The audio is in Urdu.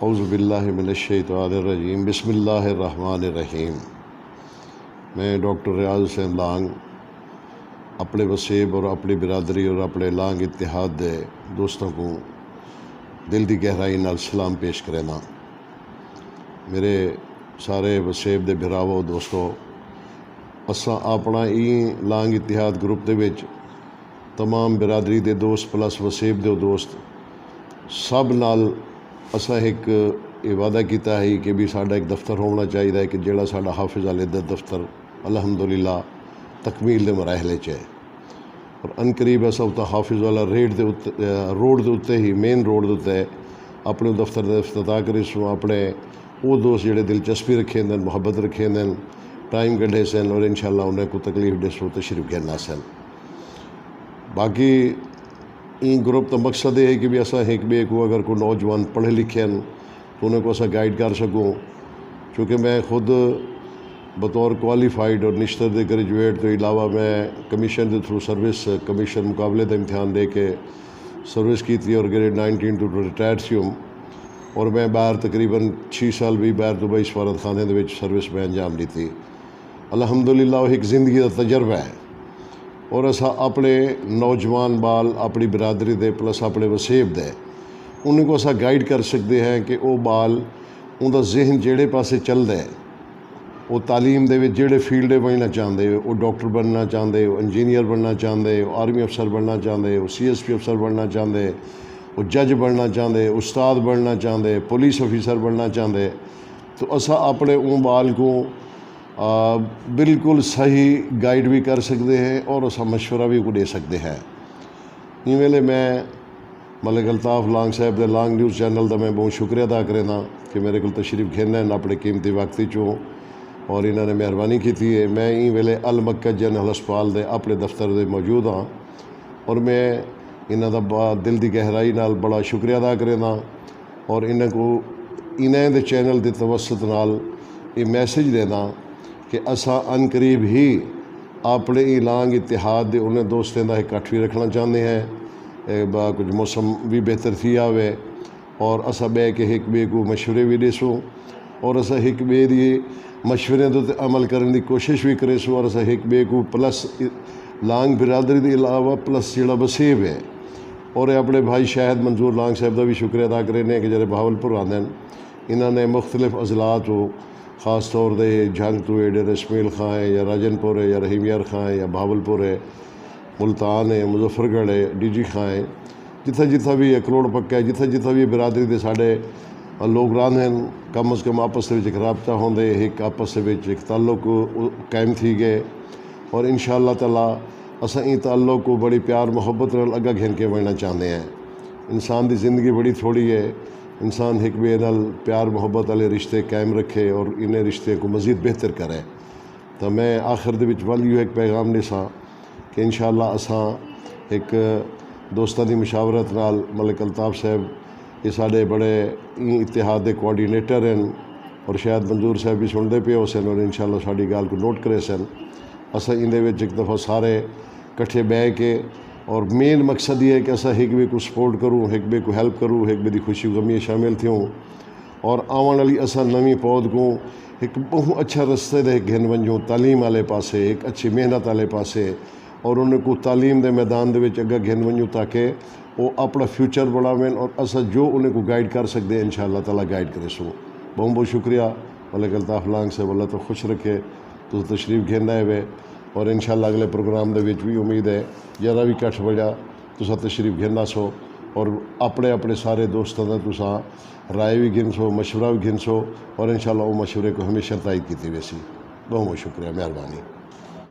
اعوذ باللہ من الشیطان الرجیم بسم اللہ الرحمن الرحیم۔ میں ڈاکٹر ریاض حسین لانگ اپنے وسیب اور اپنی برادری اور اپنے لانگ اتحاد دے دوستوں کو دل دی گہرائی نال سلام پیش کرنا۔ میرے سارے وسیب دے بھراوو دوستو، اساں اپنا لانگ اتحاد گروپ دے وچ تمام برادری دے دوست پلس وسیب دے دوست سب نال اساں ایک وعدہ کیتا ہے کہ بھی ساڈا ایک دفتر ہونا چاہیے کہ جڑا ساڈا حافظ العدت دفتر الحمدللہ تکمیل دے مراحل چ ہے، اور ان قریب ایسا ہوتا حافظ والا روڈ دے اتنے ہی مین روڈ دے اتنے اپنے دفتر دے افتتاح کرے سو۔ اپنے وہ دوست جڑے دلچسپی رکھے دن، محبت رکھے دن، ٹائم کڈھے سن اور انشاءاللہ انہیں کو تکلیف دے سو تشریف گھنا سن۔ باقی این گروپ کا مقصد یہ ہے کہ بھی اساں ایک بے کو اگر کوئی نوجوان پڑھے لکھے ہیں تو انہیں کو اساں گائیڈ کر سکوں، چونکہ میں خود بطور کوالیفائڈ اور نشتر دے گریجویٹ تو علاوہ میں کمیشن دے تھرو سروس کمیشن مقابلے دا امتحان دے کے سروس کی تھی اور گریڈ 19 تو ریٹائرڈ سی ہوں، اور میں باہر تقریباً 6 سال بھی باہر دبئی سفارت خانے دے وچ سروس میں انجام دی تھی۔ الحمدللہ وہ ایک زندگی دا تجربہ ہے، اور اسا اپنے نوجوان بال اپنی برادری دے پلس اپنے وسیب دے انہیں کو اسا گائیڈ کر سکتے ہیں کہ وہ بال ان دا ذہن جڑے پاسے چل دے، وہ تعلیم دے وچ جڑے فیلڈے بننا چاہتے، وہ ڈاکٹر بننا چاہتے، وہ انجینئر بننا چاہتے، وہ آرمی افسر بننا چاہتے، وہ CSP افسر بننا چاہتے، وہ جج بننا چاہتے، استاد بننا چاہتے، پولیس آفیسر بننا چاہتے، تو اسا اپنے ان بال کو بالکل صحیح گائیڈ بھی کر سکتے ہیں اور اسا مشورہ بھی کو دے سکتے ہیں۔ این ویلے میں ملک الطاف لانگ صاحب دے لانگ نیوز چینل دا میں بہت شکریہ ادا کرنا کہ میرے کو تشریف گھیرنا ہے اپنے قیمتی وقتی چوں، اور انہوں نے مہربانی کی تھی ہے۔ میں این ویلے المکہ جنرل ہسپتال دے اپنے دفتر دے موجود ہاں، اور میں انہوں دا دل دی گہرائی نال بڑا شکریہ ادا کرنا، اور انہوں کو انہیں دے چینل دے توسط نال یہ میسیج دینا کہ اسا ان قریب ہی اپنے لانگ اتحاد دے انہیں دوستیں دا اکٹھ بھی رکھنا چاہتے ہیں، کچھ موسم بھی بہتر تھی آوے، اور اسا بے کے ایک بے کو مشورے بھی دے سو، اور اسا ایک بے دی مشورے دے عمل کرنے دی کوشش بھی کرے سو، اور اسا ایک بے کو پلس لانگ برادری دے علاوہ پلس جڑا وسیب ہے، اور اپنے بھائی شاہد منظور لانگ صاحب دا بھی شکریہ ادا کرنے کہ جڑے بہاولپور آندے ہیں، انہوں نے مختلف اضلاعات ہو خاص طور دے جھنگ تو ایڈے رسمیل خاں ہے یا راجن پور ہے یا رحیم یار خاں ہے یا بہاولپور ہے، ملتان ہے، مظفر گڑھ ہے، DG خاں ہے، جتھا بھی ہے کروڑ پکا ہے، جتھا بھی برادری دے ساڑے لوگ ران ہیں، کم از کم آپس سے ایک رابطہ ہوندے، ایک آپس سے ایک تعلق قائم تھی گئے، اور انشاءاللہ تعالیٰ اساں این تعلق کو بڑی پیار محبت نال اگا گھن کے بڑھنا چاہتے ہیں۔ انسان دی زندگی بڑی تھوڑی ہے، انسان ایک بے نال پیار محبت والے رشتے قائم رکھے اور انہیں رشتے کو مزید بہتر کرے۔ تو میں آخر دے وچ والیو ایک پیغام دیساں کہ انشاءاللہ اساں ایک دوستاں دی مشاورت نال ملک الطاف صاحب یہ سارے بڑے اتحاد دے کوآرڈینیٹر ہیں، اور شاید منظور صاحب بھی سنتے پے ہو سن اور انشاءاللہ ساری گال کو نوٹ کرے سن۔ اساں ان دے وچ ایک دفعہ سارے کٹھے بہ کے، اور مین مقصد یہ ہے کہ اساں ایک بے کو سپورٹ کروں، ایک بے کو ہیلپ کروں، ایک بے دی خوشی غمی شامل تھیوں، اور آون والی اساں نویں پود کو ایک بہت اچھا رستے دے گھن ونجوں، تعلیم والے پاسے، ایک اچھی محنت والے پاسے، اور انہیں کو تعلیم دے میدان دے وچ اگا گھن ونجوں تاکہ وہ اپنا فیوچر بڑھاویں، اور اساں جو انہیں کو گائیڈ کر سکتے ہیں انشاءاللہ تعالیٰ گائیڈ کرے سو۔ بہت شکریہ ملک الطاف لانگ سے، اللہ تو خوش رکھے تو تشریف گھیرنا ہے، اور انشاءاللہ اگلے پروگرام دے وچ بھی امید ہے جرا بھی کٹھ بجا تسا تشریف گھیرنا سو، اور اپنے سارے دوستوں کا تسا رائے بھی گھن سو، مشورہ بھی گھن سو، اور انشاءاللہ وہ مشورے کو ہمیشہ تائید کیتی ویسی۔ بہت شکریہ، مہربانی۔